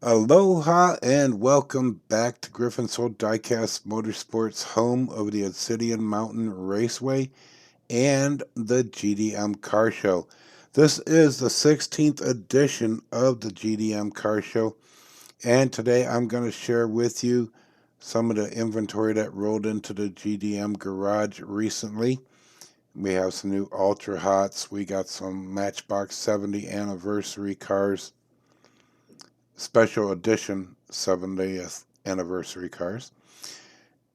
Aloha and welcome back to Griffin's Old DIECAST Motorsports, home of the Obsidian Mountain Raceway and the GDM Car Show. This is the 16th edition of the GDM Car Show, and today I'm going to share with you some of the inventory that rolled into the GDM garage recently. We have some new Ultra Hots, we got some Matchbox 70 anniversary cars, special edition 70th anniversary cars,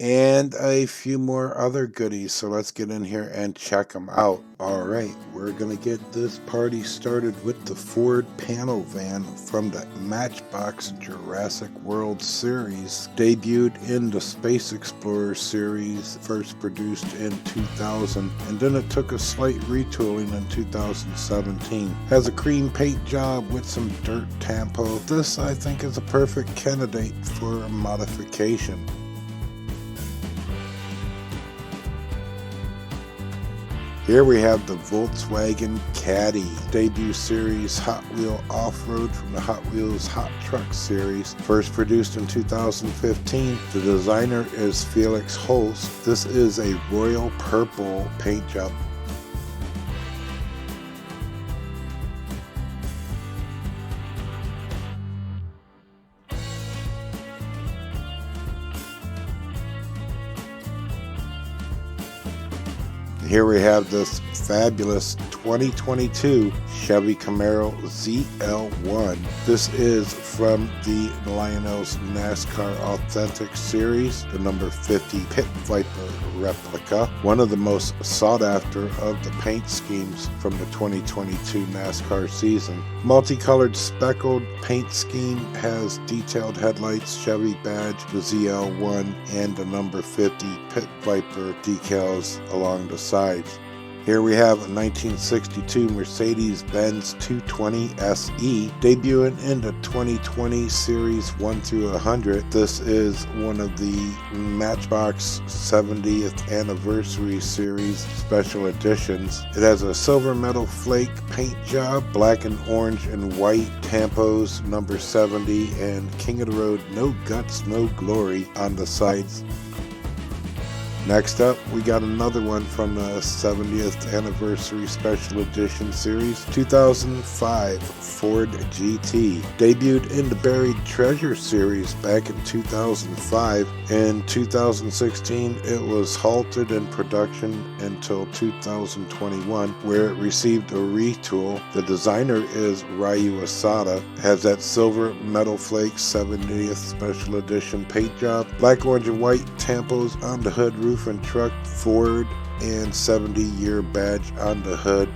and a few more other goodies. So let's get in here and check them out. All right, we're gonna get this party started with the Ford panel van from the Matchbox Jurassic World series. Debuted in the Space Explorer series, first produced in 2000, and then it took a slight retooling in 2017. Has a cream paint job with some dirt tampo. This, I think, is a perfect candidate for a modification. Here we have the Volkswagen Caddy, debut series Hot Wheel Off-Road from the Hot Wheels Hot Truck series, first produced in 2015. The designer is Felix Holst. This is a royal purple paint job. Here we have this fabulous 2022 Chevy Camaro ZL1. This is from the Lionel's NASCAR Authentic Series, the number 50 Pit Viper replica. One of the most sought after of the paint schemes from the 2022 NASCAR season. Multicolored speckled paint scheme, has detailed headlights, Chevy badge, the ZL1, and the number 50 Pit Viper decals along the sides. Here we have a 1962 Mercedes-Benz 220 SE, debuting in the 2020 Series 1 through 100. This is one of the Matchbox 70th Anniversary Series special editions. It has a silver metal flake paint job, black and orange and white tampos, number 70, and King of the Road No Guts, No Glory on the sides. Next up, we got another one from the 70th Anniversary Special Edition Series, 2005 Ford GT. Debuted in the Buried Treasure Series back in 2005. In 2016, it was halted in production until 2021, where it received a retool. The designer is Ryu Asada. Has that silver metal flake 70th Special Edition paint job, black, orange, and white tampos on the hood, roof, and truck, Ford, and 70-year badge on the hood.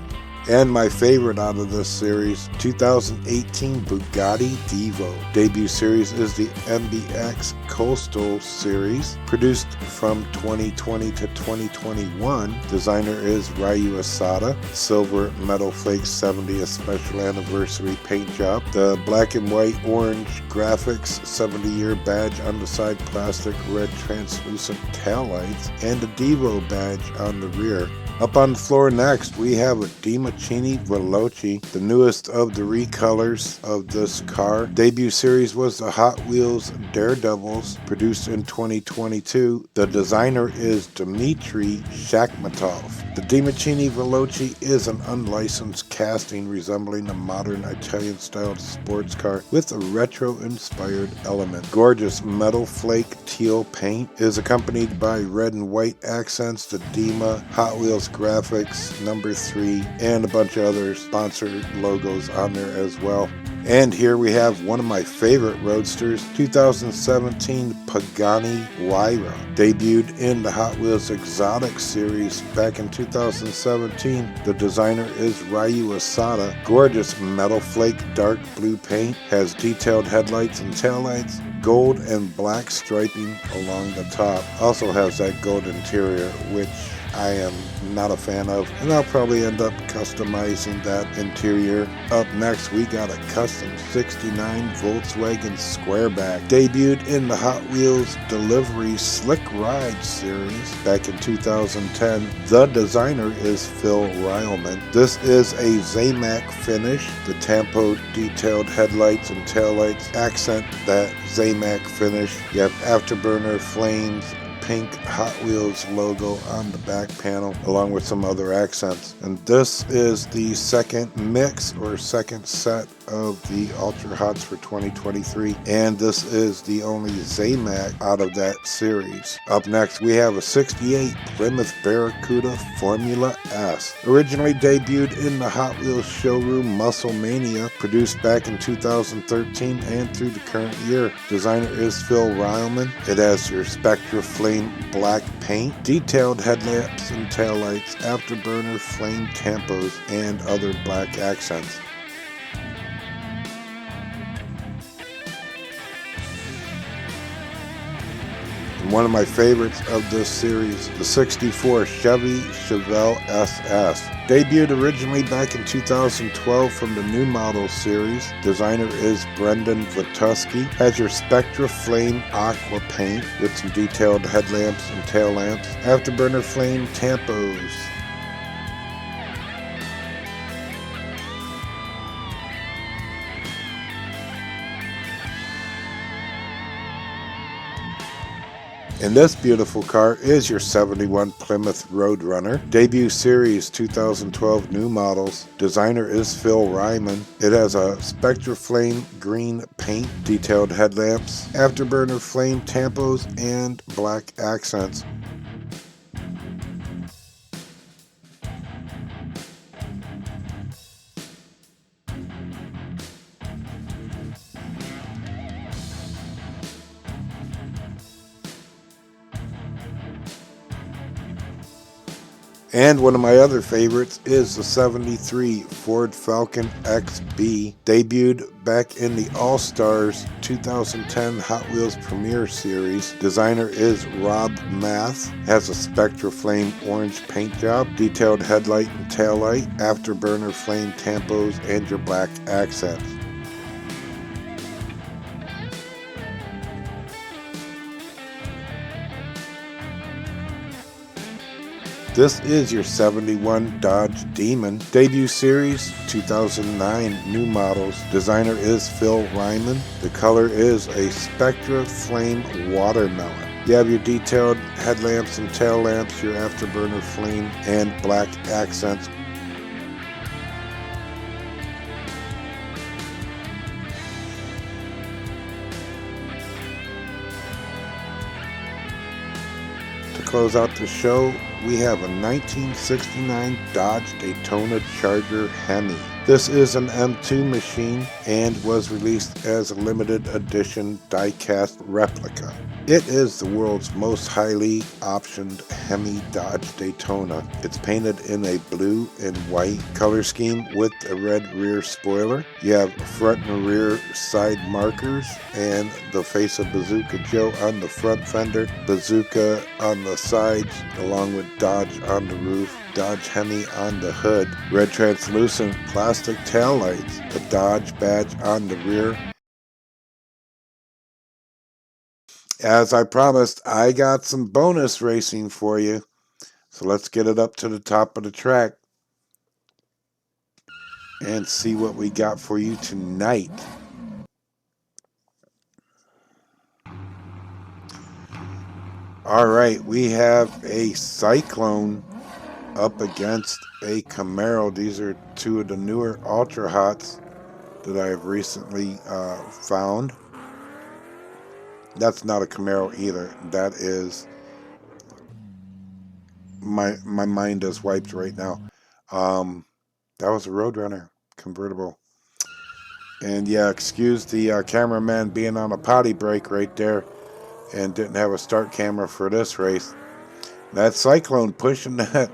And my favorite out of this series, 2018 Bugatti Divo. Debut series is the MBX Coastal Series, produced from 2020 to 2021. Designer is Ryu Asada. Silver metal flake 70th Special Anniversary paint job. The black and white orange graphics, 70-year badge on the side, plastic red translucent taillights, and a Divo badge on the rear. Up on the floor next, we have a DiMaccini Veloce, the newest of the recolors of this car. Debut series was the Hot Wheels Daredevils, produced in 2022. The designer is Dmitry Shakhmatov. The DiMaccini Veloce is an unlicensed casting resembling a modern Italian-styled sports car with a retro-inspired element. Gorgeous metal flake teal paint is accompanied by red and white accents, the Dima Hot Wheels graphics, number 3, and a bunch of other sponsored logos on there as well. And here we have one of my favorite roadsters, 2017 Pagani Huayra. Debuted in the Hot Wheels Exotic Series back in 2017. The designer is Ryu Asada. Gorgeous metal flake dark blue paint, has detailed headlights and taillights, gold and black striping along the top. Also has that gold interior, which I am not a fan of, and I'll probably end up customizing that interior. Up next, we got a custom 69 Volkswagen Squareback. Debuted in the Hot Wheels Delivery Slick Ride series back in 2010. The designer is Phil Ryleman. This is a Zamac finish. The Tampo detailed headlights and taillights accent that Zamac finish. You have afterburner flames, pink Hot Wheels logo on the back panel, along with some other accents. And this is the second mix or second set of the Ultra Hots for 2023, and this is the only Zamac out of that series. Up next, we have a 68 Plymouth Barracuda Formula S. Originally debuted in the Hot Wheels showroom Muscle Mania, produced back in 2013 and through the current year. Designer is Phil Ryleman. It has your Spectra Flame black paint, detailed headlamps and taillights, afterburner flame tampos, and other black accents. One of my favorites of this series, the 64 Chevy Chevelle SS. Debuted originally back in 2012 from the New Model series. Designer is Brendan Vatuski. Has your Spectra Flame Aqua paint with some detailed headlamps and tail lamps. Afterburner flame tampos. And this beautiful car is your 71 Plymouth Roadrunner. Debut series 2012 new models. Designer is Phil Ryman. It has a Spectra Flame green paint, detailed headlamps, afterburner flame tampos, and black accents. And one of my other favorites is the 73 Ford Falcon XB. Debuted back in the All-Stars 2010 Hot Wheels Premier Series. Designer is Rob Math. Has a Spectra Flame orange paint job, detailed headlight and taillight, afterburner flame tampos, and your black accents. This is your 71 Dodge Demon. Debut series 2009 new models. Designer is Phil Ryman. The color is a Spectra Flame Watermelon. You have your detailed headlamps and tail lamps, your afterburner flame, and black accents. To close out the show, we have a 1969 Dodge Daytona Charger Hemi. This is an M2 machine and was released as a limited edition die-cast replica. It is the world's most highly optioned Hemi Dodge Daytona. It's painted in a blue and white color scheme with a red rear spoiler. You have front and rear side markers and the face of Bazooka Joe on the front fender, Bazooka on the sides, along with Dodge on the roof, Dodge Hemi on the hood, red translucent plastic taillights, the Dodge badge on the rear. As I promised, I got some bonus racing for you. So let's get it up to the top of the track and see what we got for you tonight. All right, we have a Cyclone up against a Camaro. These are two of the newer Ultra Hots that I have recently found. That's not a Camaro either. That is, my mind is wiped right now. That was a Roadrunner convertible. And yeah, excuse the cameraman being on a potty break right there and didn't have a start camera for this race. That Cyclone pushing that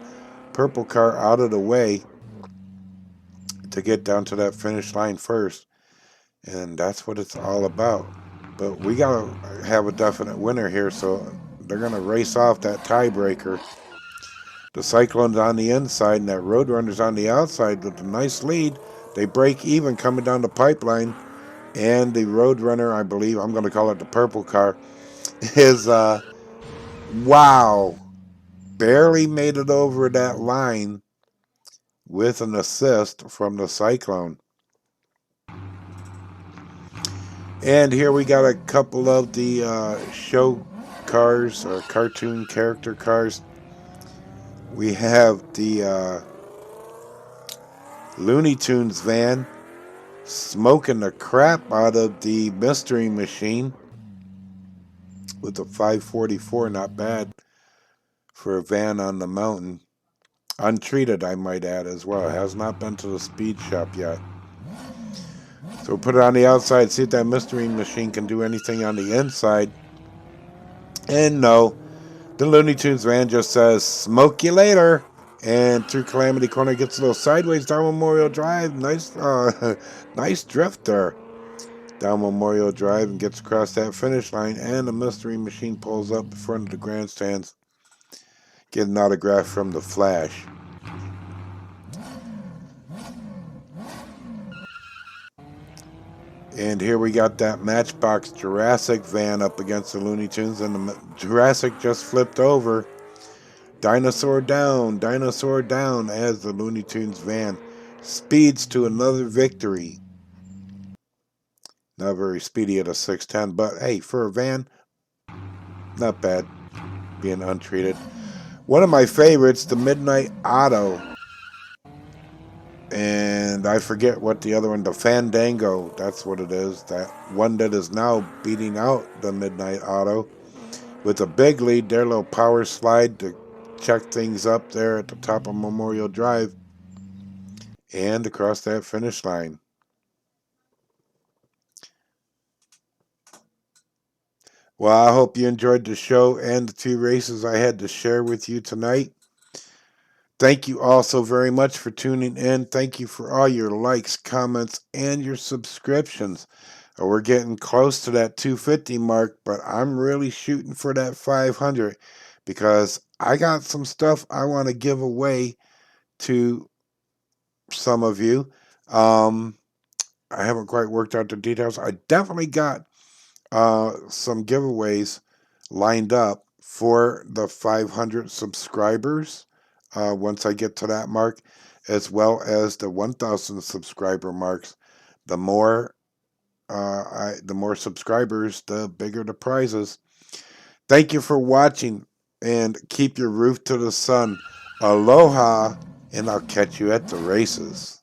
purple car out of the way to get down to that finish line first. And that's what it's all about. But we got to have a definite winner here, so they're going to race off that tiebreaker. The Cyclone's on the inside and that Roadrunner's on the outside with a nice lead. They break even coming down the pipeline. And the Roadrunner, I believe, I'm going to call it the purple car, is, wow, barely made it over that line with an assist from the Cyclone. And here we got a couple of the show cars or cartoon character cars. We have the Looney Tunes van smoking the crap out of the Mystery Machine with a 544, not bad for a van on the mountain. Untreated, I might add, as well. It has not been to the speed shop yet. So we'll put it on the outside, see if that Mystery Machine can do anything on the inside. And no, the Looney Tunes van just says, smoke you later. And through Calamity Corner, gets a little sideways down Memorial Drive. Nice, nice drift there. Down Memorial Drive and gets across that finish line. And the Mystery Machine pulls up in front of the grandstands. Get an autograph from the Flash. And here we got that Matchbox Jurassic van up against the Looney Tunes. And the Jurassic just flipped over. Dinosaur down as the Looney Tunes van speeds to another victory. Not very speedy at a 610, but hey, for a van, not bad, being untreated. One of my favorites, the Midnight Auto. And I forget what the other one, the Fandango, that's what it is. That one that is now beating out the Midnight Auto with a big lead, their little power slide to check things up there at the top of Memorial Drive and across that finish line. Well, I hope you enjoyed the show and the two races I had to share with you tonight. Thank you all so very much for tuning in. Thank you for all your likes, comments, and your subscriptions. We're getting close to that 250 mark, but I'm really shooting for that 500 because I got some stuff I want to give away to some of you. I haven't quite worked out the details. I definitely got some giveaways lined up for the 500 subscribers once I get to that mark, as well as the 1,000 subscriber marks. The more subscribers, the bigger the prizes. Thank you for watching, and keep your roof to the sun. Aloha, and I'll catch you at the races.